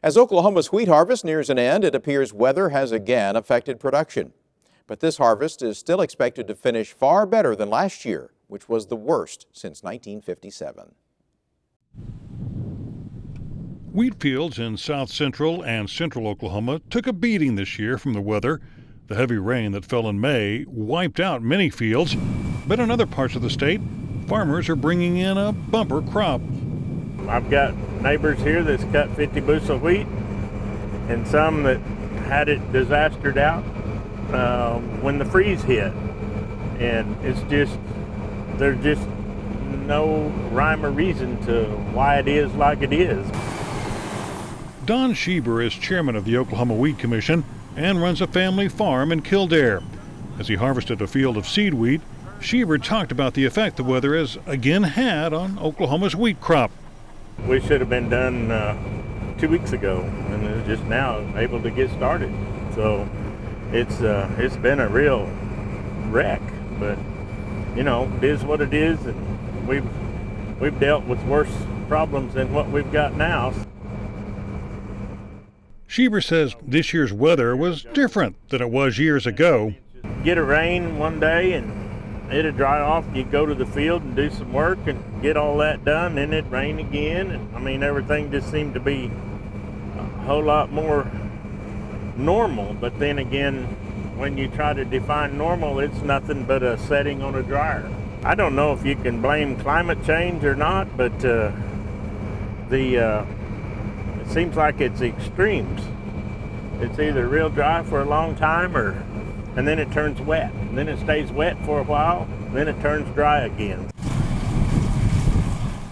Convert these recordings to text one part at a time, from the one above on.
As Oklahoma's wheat harvest nears an end, it appears weather has again affected production. But this harvest is still expected to finish far better than last year, which was the worst since 1957. Wheat fields in south central and central Oklahoma took a beating this year from the weather. The heavy rain that fell in May wiped out many fields, but in other parts of the state, farmers are bringing in a bumper crop. I've got neighbors here that's cut 50 bushel wheat and some that had it disastered out when the freeze hit. And it's just, there's just no rhyme or reason to why it is like it is. Don Schieber is chairman of the Oklahoma Wheat Commission and runs a family farm in Kildare. As he harvested a field of seed wheat, Schieber talked about the effect the weather has again had on Oklahoma's wheat crop. We should have been done 2 weeks ago, and it's just now able to get started. So it's been a real wreck, but you know, it is what it is, and we've dealt with worse problems than what we've got now. Schieber says this year's weather was different than it was years ago. Get a rain one day and it'll dry off. You go to the field and do some work and get all that done, then it'd rain again. And I mean, everything just seemed to be a whole lot more normal. But then again, when you try to define normal, it's nothing but a setting on a dryer. I don't know if you can blame climate change or not, but it seems like it's extremes. It's either real dry for a long time and then it turns wet. And then it stays wet for a while, then it turns dry again.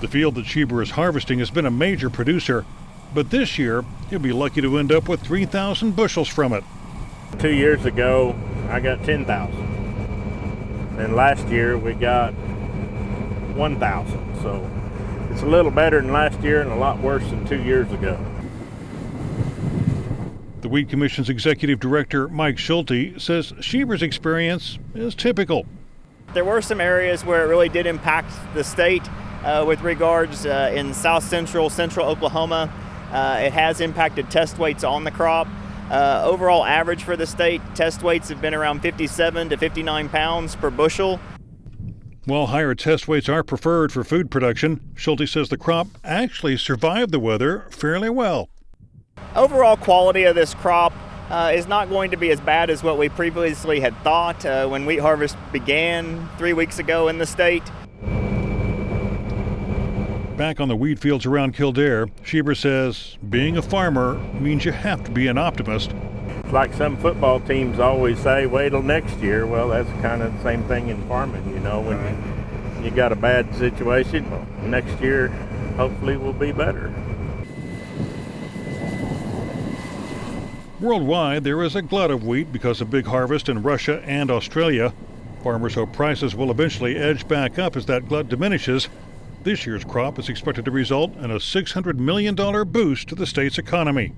The field that Schieber is harvesting has been a major producer, but this year he'll be lucky to end up with 3,000 bushels from it. 2 years ago, I got 10,000. And last year we got 1,000. So it's a little better than last year and a lot worse than 2 years ago. The Wheat Commission's executive director, Mike Schulte, says Schieber's experience is typical. There were some areas where it really did impact the state with regards in south central Oklahoma. It has impacted test weights on the crop. Overall average for the state, test weights have been around 57 to 59 pounds per bushel. While higher test weights are preferred for food production, Schulte says the crop actually survived the weather fairly well. Overall quality of this crop is not going to be as bad as what we previously had thought when wheat harvest began 3 weeks ago in the state. Back on the wheat fields around Kildare, Schieber says being a farmer means you have to be an optimist. Like some football teams always say, wait till next year. Well, that's kind of the same thing in farming, you know. When you got a bad situation, well, next year hopefully will be better. Worldwide, there is a glut of wheat because of big harvest in Russia and Australia. Farmers hope prices will eventually edge back up as that glut diminishes. This year's crop is expected to result in a $600 million boost to the state's economy.